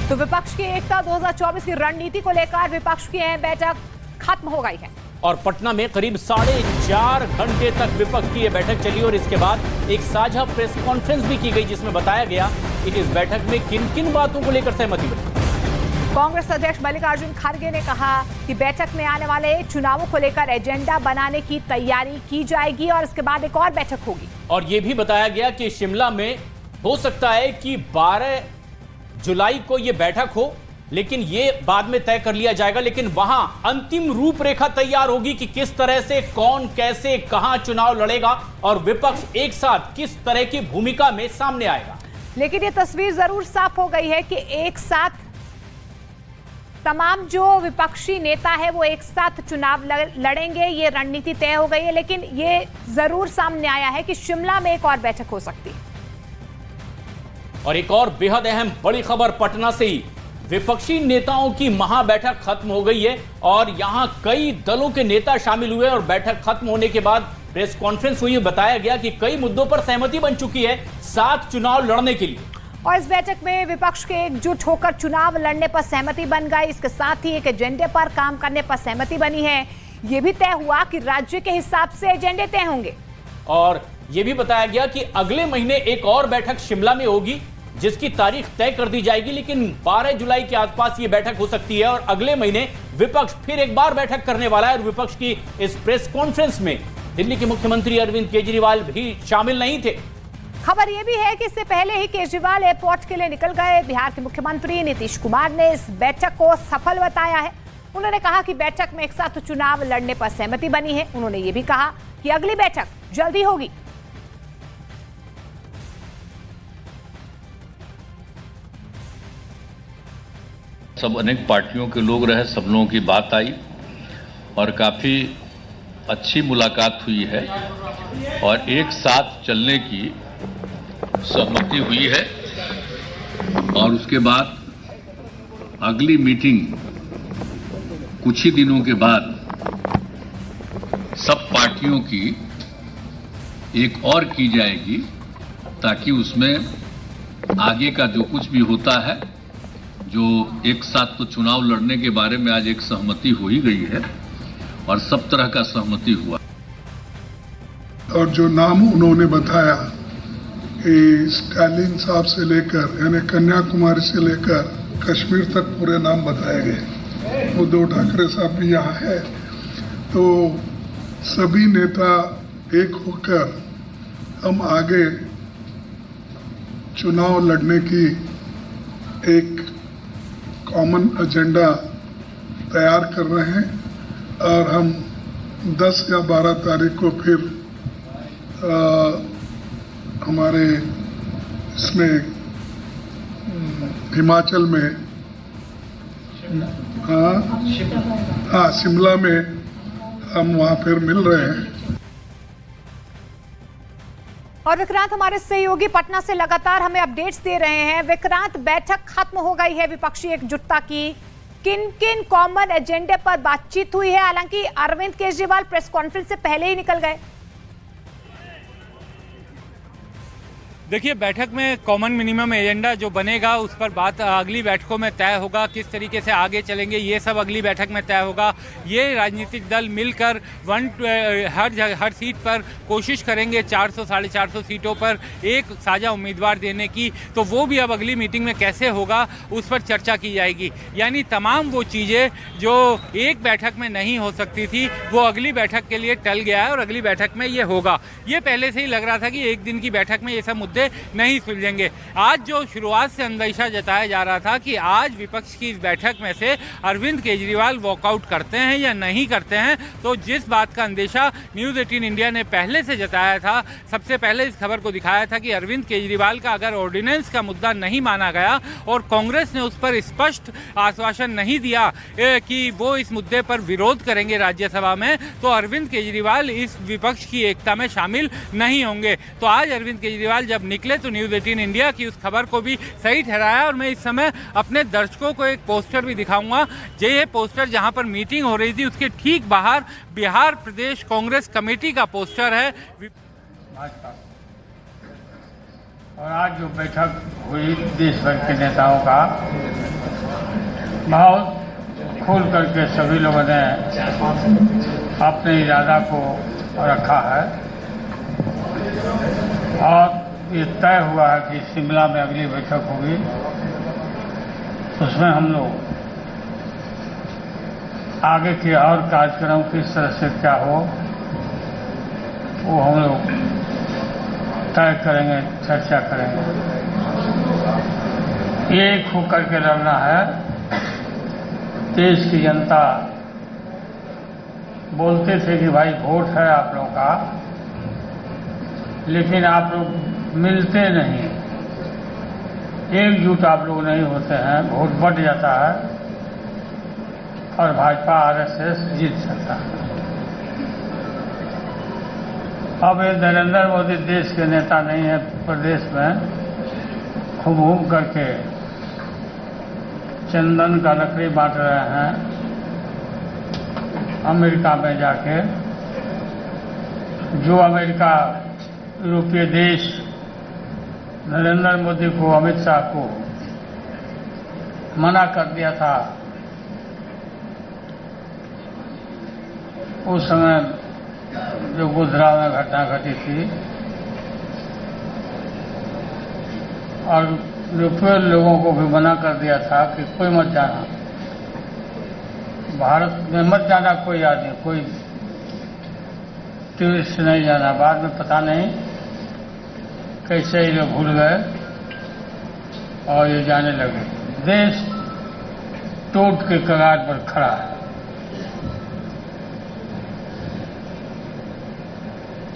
तो विपक्ष की एकता 2024 की रणनीति को लेकर विपक्ष की यह बैठक खत्म हो गई है और पटना में करीब 4.5 घंटे तक विपक्ष की यह बैठक चली और इसके बाद एक साझा प्रेस कॉन्फ्रेंस भी की गई जिसमें बताया गया कि इस बैठक में किन किन बातों को लेकर सहमति बनी। कांग्रेस अध्यक्ष मल्लिकार्जुन खड़गे ने कहा कि बैठक में आने वाले चुनावों को लेकर एजेंडा बनाने की तैयारी की जाएगी और इसके बाद एक और बैठक होगी। और यह भी बताया गया कि शिमला में हो सकता है कि 12 जुलाई को यह बैठक हो, लेकिन यह बाद में तय कर लिया जाएगा। लेकिन वहां अंतिम रूपरेखा तैयार होगी कि किस तरह से कौन कैसे कहां चुनाव लड़ेगा और विपक्ष एक साथ किस तरह की भूमिका में सामने आएगा। लेकिन यह तस्वीर जरूर साफ हो गई है कि एक साथ तमाम जो विपक्षी नेता है वो एक साथ चुनाव लड़ेंगे, ये रणनीति तय हो गई है। लेकिन ये जरूर सामने आया है कि शिमला में एक और बैठक हो सकती है। और एक और बेहद अहम बड़ी खबर पटना से ही, विपक्षी नेताओं की महाबैठक खत्म हो गई है और यहां कई दलों के नेता शामिल हुए और बैठक खत्म होने के बाद प्रेस कॉन्फ्रेंस हुई। बताया गया कि कई मुद्दों पर सहमति बन चुकी है साथ चुनाव लड़ने के लिए। और इस बैठक में विपक्ष के एकजुट होकर चुनाव लड़ने पर सहमति बन गई। इसके साथ ही एक एजेंडे पर काम करने पर सहमति बनी है। यह भी तय हुआ कि राज्य के हिसाब से एजेंडे तय होंगे और यह भी बताया गया कि अगले महीने एक और बैठक शिमला में होगी जिसकी तारीख तय कर दी जाएगी। लेकिन 12 जुलाई के आसपास यह बैठक हो सकती है और अगले महीने विपक्ष फिर एक बार बैठक करने वाला है। और विपक्ष की इस प्रेस कॉन्फ्रेंस में दिल्ली के मुख्यमंत्री अरविंद केजरीवाल भी शामिल नहीं थे। खबर यह भी है कि इससे पहले ही केजरीवाल एयरपोर्ट के लिए निकल गए। बिहार के मुख्यमंत्री नीतीश कुमार ने इस बैठक को सफल बताया है। उन्होंने कहा कि बैठक में एक साथ चुनाव लड़ने पर सहमति बनी है। उन्होंने ये भी कहा कि अगली बैठक जल्दी होगी। सब अनेक पार्टियों के लोग रहे, सब लोगों की बात आई और काफी अच्छी मुलाकात हुई है और एक साथ चलने की सहमति हुई है। और उसके बाद अगली मीटिंग कुछ ही दिनों के बाद सब पार्टियों की एक और की जाएगी ताकि उसमें आगे का जो कुछ भी होता है, जो एक साथ तो चुनाव लड़ने के बारे में आज एक सहमति हो ही गई है और सब तरह का सहमति हुआ। और जो नाम उन्होंने बताया कि स्टालिन साहब से लेकर यानी कन्याकुमारी से लेकर कश्मीर तक पूरे नाम बताए गए। उद्धव ठाकरे साहब भी यहाँ है। तो सभी नेता एक होकर हम आगे चुनाव लड़ने की एक कॉमन एजेंडा तैयार कर रहे हैं और हम 10 या 12 तारीख को फिर हमारे इसमें हिमाचल में शिमला में हम वहाँ फिर मिल रहे हैं। और विक्रांत हमारे सहयोगी पटना से लगातार हमें अपडेट्स दे रहे हैं। विक्रांत, बैठक खत्म हो गई है विपक्षी एकजुटता की। किन किन कॉमन एजेंडे पर बातचीत हुई है? हालांकि अरविंद केजरीवाल प्रेस कॉन्फ्रेंस से पहले ही निकल गए। देखिए, बैठक में कॉमन मिनिमम एजेंडा जो बनेगा उस पर बात अगली बैठकों में तय होगा। किस तरीके से आगे चलेंगे ये सब अगली बैठक में तय होगा। ये राजनीतिक दल मिलकर हर सीट पर कोशिश करेंगे 400 साढ़े 400 सीटों पर एक साझा उम्मीदवार देने की। तो वो भी अब अगली मीटिंग में कैसे होगा उस पर चर्चा की जाएगी। यानी तमाम वो चीज़ें जो एक बैठक में नहीं हो सकती थी वो अगली बैठक के लिए टल गया है और अगली बैठक में ये होगा। ये पहले से ही लग रहा था कि एक दिन की बैठक में ये सब मुद्दे नहीं सुलझेंगे। आज जो शुरुआत से अंदेशा जताया जा रहा था कि आज विपक्ष की इस बैठक में से अरविंद केजरीवाल वॉकआउट करते हैं या नहीं करते हैं, तो जिस बात का अंदेशा न्यूज़ 18 इंडिया ने पहले से जताया था, सबसे पहले इस खबर को दिखाया था कि अरविंद केजरीवाल का अगर ऑर्डिनेंस का मुद्दा नहीं माना गया और कांग्रेस ने उस पर स्पष्ट आश्वासन नहीं दिया कि वो इस मुद्दे पर विरोध करेंगे राज्यसभा में, तो अरविंद केजरीवाल इस विपक्ष की एकता में शामिल नहीं होंगे। तो आज अरविंद केजरीवाल जब निकले तो न्यूज़ 18 इंडिया की उस खबर को भी सही ठहराया। और मैं इस समय अपने दर्शकों को एक पोस्टर भी दिखाऊंगा। ये पोस्टर जहां पर मीटिंग हो रही थी उसके ठीक बाहर बिहार प्रदेश कांग्रेस कमेटी का पोस्टर है। और आज जो बैठक हुई देश भर के नेताओं का, बहुत खुल करके सभी लोगों ने अपने इरादा को रखा है और ये तय हुआ है कि शिमला में अगली बैठक होगी, उसमें हम लोग आगे के और कार्यक्रम किस तरह से क्या हो वो हम लोग तय करेंगे, चर्चा करेंगे। एक होकर के लड़ना है। देश की जनता बोलते थे कि भाई वोट है आप लोगों का, लेकिन आप लोग मिलते नहीं, एकजुट आप लोग नहीं होते हैं, वोट बढ़ जाता है और भाजपा आरएसएस जीत सकता है। अब ये नरेंद्र मोदी देश के नेता नहीं है, प्रदेश में खूब घूम करके चंदन का लकड़ी बांट रहे हैं अमेरिका में जाके। जो अमेरिका यूरोपीय देश नरेंद्र मोदी को, अमित शाह को मना कर दिया था, उस समय जो गुजरात में घटना घटी थी और यूरोपीय लोगों को भी मना कर दिया था कि कोई मत जाना, भारत में मत जाना कोई आदमी, कोई टूरिस्ट नहीं जाना। बाद में पता नहीं कैसे ये लोग भूल गए और ये जाने लगे। देश टूट के कगार पर खड़ा है।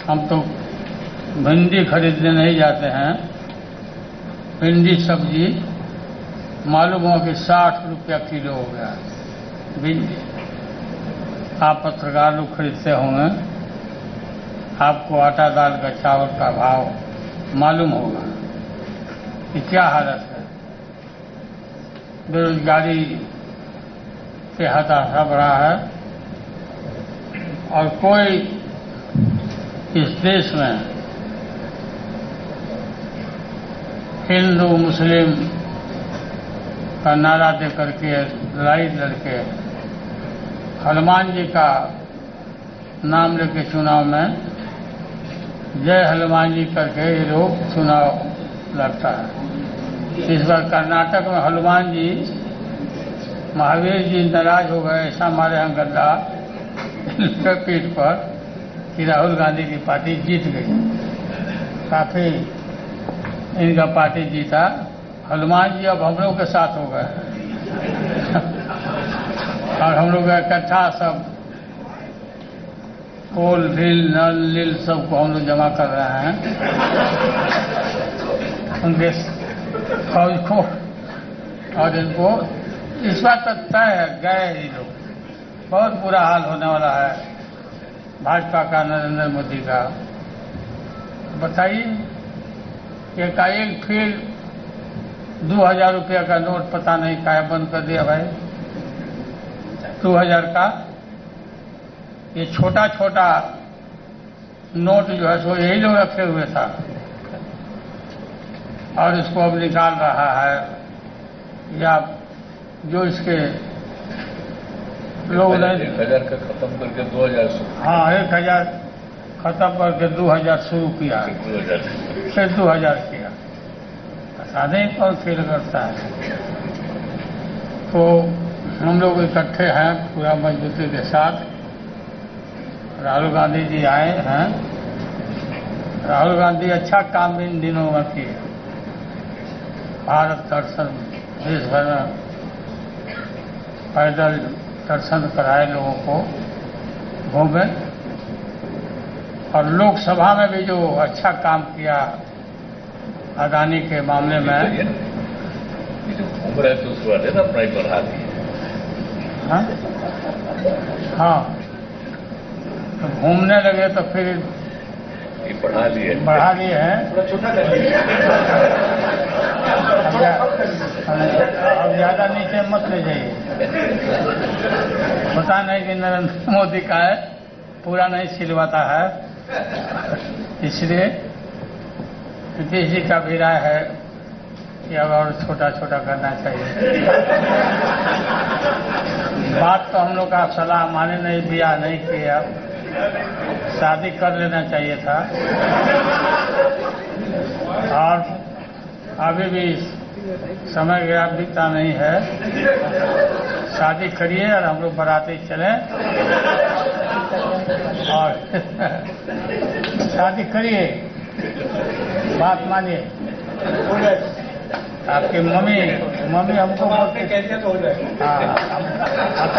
हम तो भिंडी खरीदने नहीं जाते हैं, भिंडी सब्जी मालूम हो कि 60 रुपया किलो हो गया भिंडी। आप पत्रकार लोग खरीदते होंगे, आपको आटा दाल का, चावल का भाव मालूम होगा कि क्या हालत है। बेरोजगारी के हताशा बढ़ा है और कोई इस देश में हिंदू मुस्लिम का नारा दे करके लड़ाई लड़के हनुमान जी का नाम लेके चुनाव में जय हनुमान जी करके ये लोग चुनाव लड़ता है। इस बार कर्नाटक में हनुमान जी, महावीर जी नाराज हो गए, ऐसा मारे हैं गद्दा पीठ पर कि राहुल गांधी की पार्टी जीत गई। काफी इनका पार्टी जीता। हनुमान जी अब हम लोग के साथ हो गए और हम लोग इकट्ठा सब कोल ढील नल लील सबको हम लोग जमा कर रहे हैं उनके फौज को, और इनको इस बात तक तय है गए ही लोग। बहुत बुरा हाल होने वाला है भाजपा का, नरेंद्र मोदी का। बताइए, एकाएक फिर 2000 रुपया का नोट पता नहीं क्या बंद कर दिया भाई। 2000 का ये छोटा छोटा नोट जो है सो यही लोग रखे हुए था और इसको अब निकाल रहा है, या जो इसके लोग 1000 का खत्म करके 2000। हाँ, 1000 खत्म करके 2000 शुरू किया, फिर 2000 किया। साधे कौन फेल करता है। तो हम लोग इकट्ठे हैं पूरा मजबूती के साथ। राहुल गांधी जी आए हैं। राहुल गांधी अच्छा काम इन दिनों में किए। भारत दर्शन देश भर में पैदल दर्शन कराए, लोगों को घूमे, और लोकसभा में भी जो अच्छा काम किया अदानी के मामले में। ये जो घूम रहे थे उस वाले ना अपना ही बढ़ा दिए। हाँ हाँ, तो घूमने लगे तो फिर ये बढ़ा लिए हैं। अब ज्यादा नीचे मत ले जाइए। पता नहीं कि नरेंद्र मोदी का है, पूरा नहीं सिलवाता है, इसलिए नीतीश जी का भी राय है या और छोटा छोटा करना चाहिए। बात तो हम लोग का सलाह माने नहीं, बिया नहीं किया, शादी कर लेना चाहिए था। और अभी भी समय गया बीता नहीं है, शादी करिए और हम लोग बाराती चलें और शादी करिए, बात मानिए। आपकी मम्मी हमको बोलती कैसे हो जाए, हाँ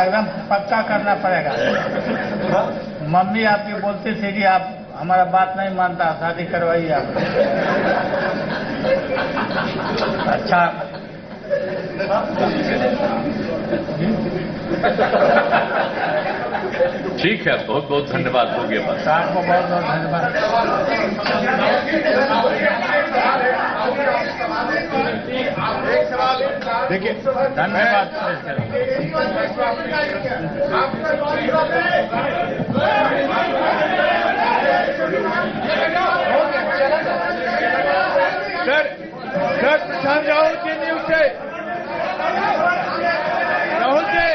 एकदम पक्का करना पड़ेगा। मम्मी आपकी बोलती थी कि आप हमारा बात नहीं मानता, शादी करवाइए आप। अच्छा ठीक है, बहुत बहुत धन्यवाद हो गया बस। आपको बहुत बहुत धन्यवाद। देखिए धन्यवाद। सर प्रशांत राहुल के न्यूज से राहुल जी।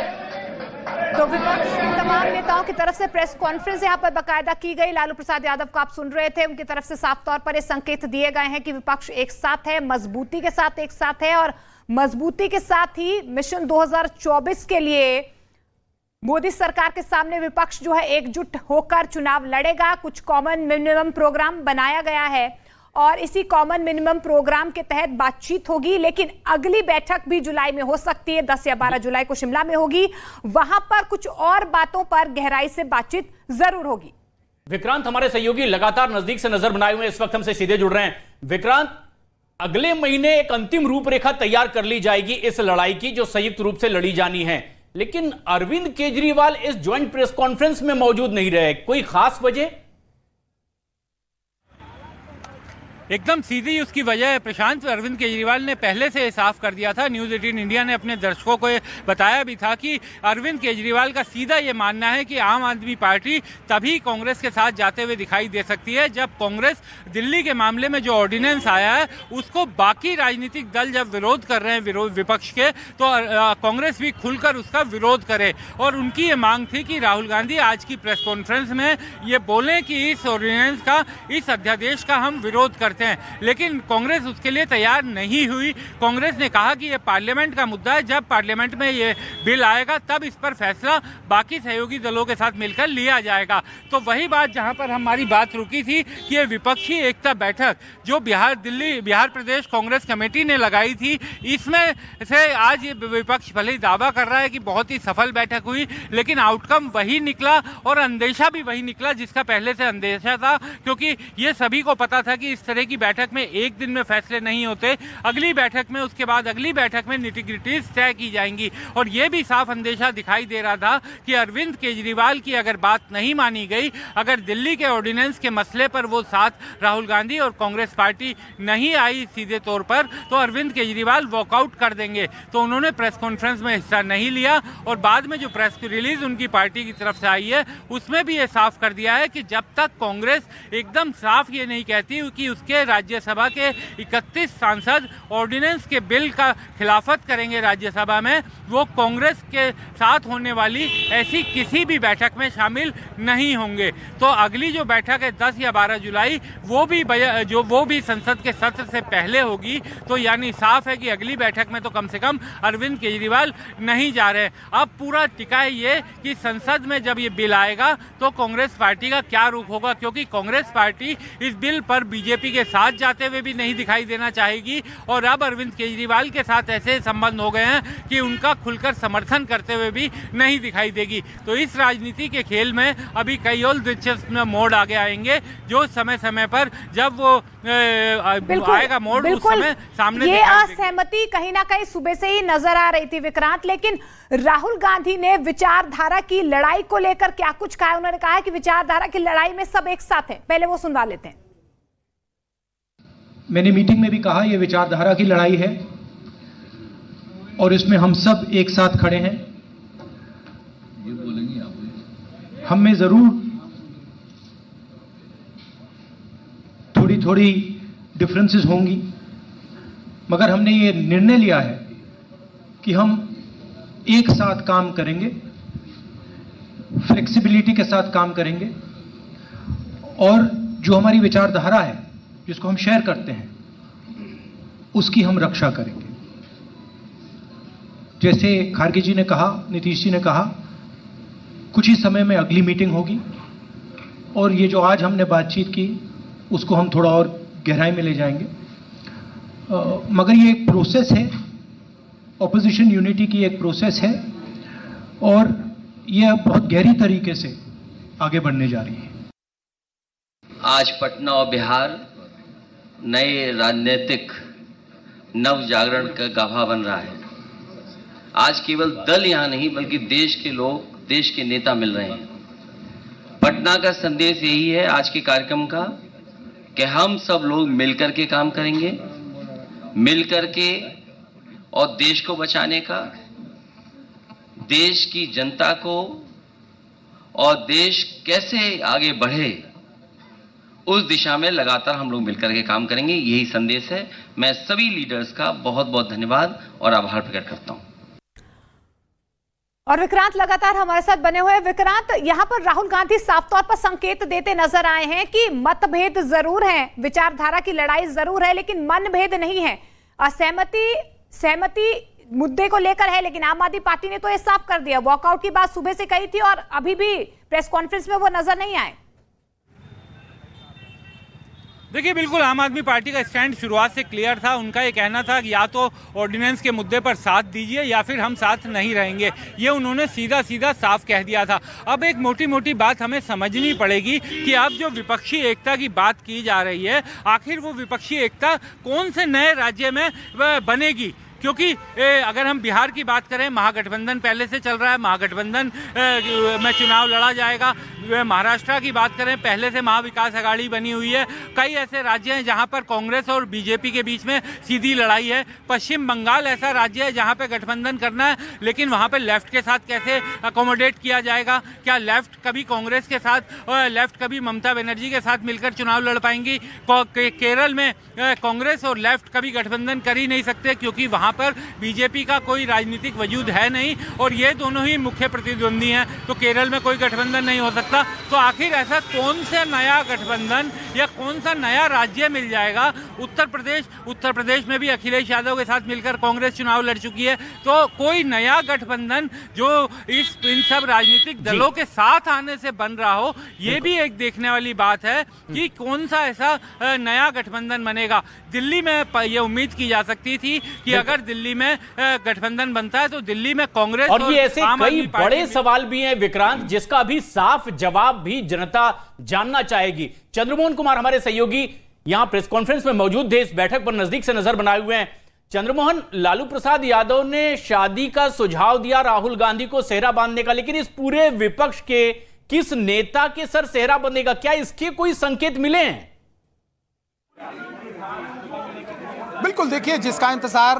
तो विपक्ष के तमाम नेताओं की तरफ से प्रेस कॉन्फ्रेंस यहां पर बाकायदा की गई। लालू प्रसाद यादव को आप सुन रहे थे, उनकी तरफ से साफ तौर पर ये संकेत दिए गए हैं कि विपक्ष एक साथ है, मजबूती के साथ एक साथ है और मजबूती के साथ ही मिशन 2024 के लिए मोदी सरकार के सामने विपक्ष जो है एकजुट होकर चुनाव लड़ेगा। कुछ कॉमन मिनिमम प्रोग्राम बनाया गया है और इसी कॉमन मिनिमम प्रोग्राम के तहत बातचीत होगी, लेकिन अगली बैठक भी जुलाई में हो सकती है, 10 या 12 जुलाई को शिमला में होगी। वहां पर कुछ और बातों पर गहराई से बातचीत जरूर होगी। विक्रांत हमारे सहयोगी लगातार नजदीक से नजर बनाए हुए इस वक्त हमसे सीधे जुड़ रहे हैं। विक्रांत, अगले महीने एक अंतिम रूपरेखा तैयार कर ली जाएगी इस लड़ाई की जो संयुक्त रूप से लड़ी जानी है, लेकिन अरविंद केजरीवाल इस ज्वाइंट प्रेस कॉन्फ्रेंस में मौजूद नहीं रहे, कोई खास वजह? एकदम सीधी उसकी वजह है प्रशांत। अरविंद केजरीवाल ने पहले से साफ कर दिया था, न्यूज़ 18 इंडिया ने अपने दर्शकों को बताया भी था कि अरविंद केजरीवाल का सीधा ये मानना है कि आम आदमी पार्टी तभी कांग्रेस के साथ जाते हुए दिखाई दे सकती है जब कांग्रेस दिल्ली के मामले में जो ऑर्डिनेंस आया है उसको बाकी राजनीतिक दल जब विरोध कर रहे हैं विपक्ष के, तो कांग्रेस भी खुलकर उसका विरोध करे। और उनकी ये मांग थी कि राहुल गांधी आज की प्रेस कॉन्फ्रेंस में ये बोलें कि इस ऑर्डिनेंस का, इस अध्यादेश का हम विरोध करते हैं, लेकिन कांग्रेस उसके लिए तैयार नहीं हुई। कांग्रेस ने कहा कि यह पार्लियामेंट का मुद्दा है, जब पार्लियामेंट में ये बिल आएगा तब इस पर फैसला बाकी सहयोगी दलों के साथ मिलकर लिया जाएगा। तो वही बात जहां पर हमारी बात रुकी थी कि ये विपक्षी एकता बैठक जो बिहार प्रदेश कांग्रेस कमेटी ने लगाई थी, इसमें से आज ये विपक्ष भले ही दावा कर रहा है कि बहुत ही सफल बैठक हुई, लेकिन आउटकम वही निकला और अंदेशा भी वही निकला जिसका पहले से अंदेशा था, क्योंकि ये सभी को पता था कि इस तरह की बैठक में एक दिन में फैसले नहीं होते, अगली बैठक में, उसके बाद अगली बैठक में निटिग्रिटीज तय की जाएंगी। और यह भी साफ अंदेशा दिखाई दे रहा था कि अरविंद केजरीवाल की अगर बात नहीं मानी गई, अगर दिल्ली के ऑर्डिनेंस के मसले पर वो साथ राहुल गांधी और कांग्रेस पार्टी नहीं आई सीधे तौर पर, तो अरविंद केजरीवाल वॉकआउट कर देंगे। तो उन्होंने प्रेस कॉन्फ्रेंस में हिस्सा नहीं लिया और बाद में जो प्रेस रिलीज उनकी पार्टी की तरफ से आई है उसमें भी ये साफ कर दिया है कि जब तक कांग्रेस एकदम साफ ये नहीं कहती कि उसके राज्यसभा के 31 सांसद ऑर्डिनेंस के बिल का खिलाफत करेंगे राज्यसभा में, वो कांग्रेस के साथ होने वाली ऐसी किसी भी बैठक में शामिल नहीं होंगे। तो अगली जो बैठक है 10 या 12 जुलाई वो भी संसद के सत्र से पहले होगी। तो यानी साफ है कि अगली बैठक में तो कम से कम अरविंद केजरीवाल नहीं जा रहे। अब पूरा टिका है ये कि संसद में जब ये बिल आएगा तो कांग्रेस पार्टी का क्या रुख होगा, क्योंकि कांग्रेस पार्टी इस बिल पर बीजेपी के साथ जाते हुए भी नहीं दिखाई देना चाहेगी और अब अरविंद केजरीवाल के साथ ऐसे संबंध हो गए हैं कि उनका खुलकर समर्थन करते हुए भी नहीं दिखाई देगी। तो इस राजनीति के खेल में अभी कई और दिलचस्प मोड़ आगे आएंगे, जो समय समय पर जब वो आएगा मोड़ उस समय सामने ये असहमति कहीं ना कहीं सुबह से ही नजर आ रही थी विक्रांत। लेकिन राहुल गांधी ने विचारधारा की लड़ाई को लेकर क्या कुछ कहा? उन्होंने कहा कि विचारधारा की लड़ाई में सब एक साथ है। पहले वो सुनवा लेते हैं। मैंने मीटिंग में भी कहा यह विचारधारा की लड़ाई है और इसमें हम सब एक साथ खड़े हैं। हम में जरूर थोड़ी थोड़ी डिफरेंसेस होंगी, मगर हमने ये निर्णय लिया है कि हम एक साथ काम करेंगे, फ्लेक्सिबिलिटी के साथ काम करेंगे और जो हमारी विचारधारा है जिसको हम शेयर करते हैं उसकी हम रक्षा करेंगे। जैसे खारगे जी ने कहा, नीतीश जी ने कहा, कुछ ही समय में अगली मीटिंग होगी और ये जो आज हमने बातचीत की उसको हम थोड़ा और गहराई में ले जाएंगे। मगर ये एक प्रोसेस है, ऑपोजिशन यूनिटी की एक प्रोसेस है और यह बहुत गहरी तरीके से आगे बढ़ने जा रही है। आज पटना और बिहार नए राजनीतिक नव जागरण का गवाह बन रहा है। आज केवल दल यहां नहीं बल्कि देश के लोग, देश के नेता मिल रहे हैं। पटना का संदेश यही है आज के कार्यक्रम का कि हम सब लोग मिलकर के काम करेंगे, मिलकर के और देश को बचाने का, देश की जनता को और देश कैसे आगे बढ़े उस दिशा में लगातार हम लोग मिलकर के काम करेंगे। यही संदेश है। मैं सभी लीडर्स का बहुत बहुत धन्यवाद और आभार प्रकट करता हूं। और विक्रांत लगातार हमारे साथ बने हुए हैं। विक्रांत, यहां पर राहुल गांधी साफ तौर पर संकेत देते नजर आए हैं कि मतभेद जरूर है, विचारधारा की लड़ाई जरूर है, लेकिन मनभेद नहीं है। सहमति मुद्दे को लेकर है, लेकिन आम आदमी पार्टी ने तो ये साफ कर दिया। वॉकआउट की बात सुबह से कही थी और अभी भी प्रेस कॉन्फ्रेंस में वो नजर नहीं आए। देखिए, बिल्कुल आम आदमी पार्टी का स्टैंड शुरुआत से क्लियर था। उनका ये कहना था कि या तो ऑर्डिनेंस के मुद्दे पर साथ दीजिए या फिर हम साथ नहीं रहेंगे। ये उन्होंने सीधा सीधा साफ कह दिया था। अब एक मोटी मोटी बात हमें समझनी पड़ेगी कि अब जो विपक्षी एकता की बात की जा रही है, आखिर वो विपक्षी एकता कौन से नए राज्य में बनेगी। क्योंकि अगर हम बिहार की बात करें, महागठबंधन पहले से चल रहा है, महागठबंधन में चुनाव लड़ा जाएगा। महाराष्ट्र की बात करें, पहले से महाविकास आघाड़ी बनी हुई है। कई ऐसे राज्य हैं जहां पर कांग्रेस और बीजेपी के बीच में सीधी लड़ाई है। पश्चिम बंगाल ऐसा राज्य है जहां पे गठबंधन करना है, लेकिन वहां पे लेफ्ट के साथ कैसे अकोमोडेट किया जाएगा। क्या लेफ्ट कभी कांग्रेस के साथ और लेफ्ट कभी ममता बनर्जी के साथ मिलकर चुनाव लड़ पाएंगी। केरल में कांग्रेस और लेफ्ट कभी गठबंधन कर ही नहीं सकते, क्योंकि वहां पर बीजेपी का कोई राजनीतिक वजूद है नहीं और ये दोनों ही मुख्य प्रतिद्वंदी हैं। तो केरल में कोई गठबंधन नहीं हो सकता। तो आखिर ऐसा कौन सा नया गठबंधन या कौन सा नया राज्य मिल जाएगा। उत्तर प्रदेश में भी अखिलेश यादव के साथ मिलकर कांग्रेस चुनाव लड़ चुकी है। तो कोई नया गठबंधन जो इन सब राजनीतिक दलों के साथ आने से बन रहा हो, ये भी एक देखने वाली बात है कि कौन सा ऐसा नया गठबंधन बनेगा। दिल्ली में ये उम्मीद की जा सकती थी कि अगर दिल्ली में गठबंधन बनता है तो दिल्ली में कांग्रेस और ये ऐसे कई बड़े सवाल भी हैं विक्रांत, जिसका भी साफ जवाब भी जनता जानना चाहेगी। चंद्रमोहन कुमार हमारे सहयोगी यहां प्रेस कॉन्फ्रेंस में मौजूद थे, इस बैठक पर नजदीक से नजर बनाए हुए हैं। चंद्रमोहन, लालू प्रसाद यादव ने शादी का सुझाव दिया राहुल गांधी को सेहरा बांधने का, लेकिन इस पूरे विपक्ष के किस नेता के सर सेहरा बंधेगा, क्या इसके कोई संकेत मिले हैं? बिल्कुल, देखिए, जिसका इंतजार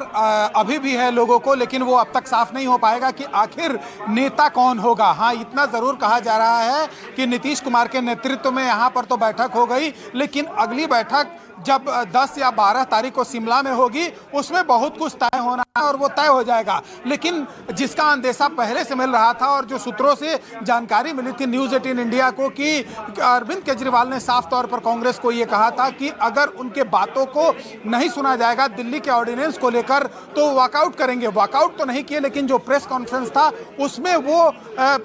अभी भी है लोगों को, लेकिन वो अब तक साफ नहीं हो पाएगा कि आखिर नेता कौन होगा। हाँ, इतना जरूर कहा जा रहा है कि नीतीश कुमार के नेतृत्व में यहाँ पर तो बैठक हो गई, लेकिन अगली बैठक जब 10 या 12 तारीख को शिमला में होगी, उसमें बहुत कुछ तय होना है और वो तय हो जाएगा। लेकिन जिसका अंदेशा पहले से मिल रहा था और जो सूत्रों से जानकारी मिली थी न्यूज़ 18 इंडिया को, कि अरविंद केजरीवाल ने साफ तौर पर कांग्रेस को ये कहा था कि अगर उनके बातों को नहीं सुना जाएगा दिल्ली के ऑर्डिनेंस को लेकर तो वॉकआउट करेंगे। वॉकआउट तो नहीं किए, लेकिन जो प्रेस कॉन्फ्रेंस था उसमें वो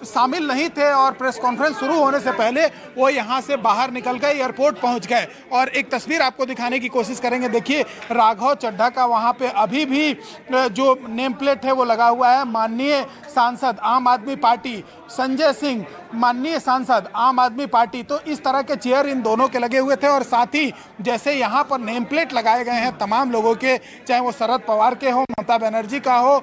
शामिल नहीं थे और प्रेस कॉन्फ्रेंस शुरू होने से पहले वो यहाँ से बाहर निकल गए, एयरपोर्ट पहुँच गए। और एक तस्वीर आपको दिखाने की कोशिश करेंगे। देखिए, राघव चड्ढा का वहां पे अभी भी जो नेम प्लेट है वो लगा हुआ है। माननीय सांसद आम आदमी पार्टी संजय सिंह, माननीय सांसद आम आदमी पार्टी, तो इस तरह के चेयर इन दोनों के लगे हुए थे। और साथ ही जैसे यहाँ पर नेम प्लेट लगाए गए हैं तमाम लोगों के, चाहे वो शरद पवार के हो, ममता बनर्जी का हो,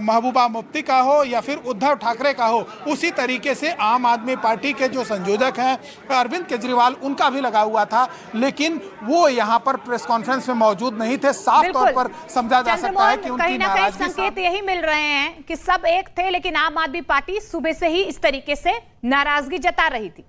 महबूबा मुफ्ती का हो या फिर उद्धव ठाकरे का हो, उसी तरीके से आम आदमी पार्टी के जो संयोजक हैं अरविंद केजरीवाल, उनका भी लगा हुआ था। लेकिन वो यहाँ पर प्रेस कॉन्फ्रेंस में मौजूद नहीं थे। साफ तौर पर समझा जा सकता है कि उनकी नाराजगी, संकेत यही मिल रहे हैं कि सब एक थे, लेकिन आम आदमी पार्टी सुबह से ही इस तरीके से नाराजगी जता रही थी।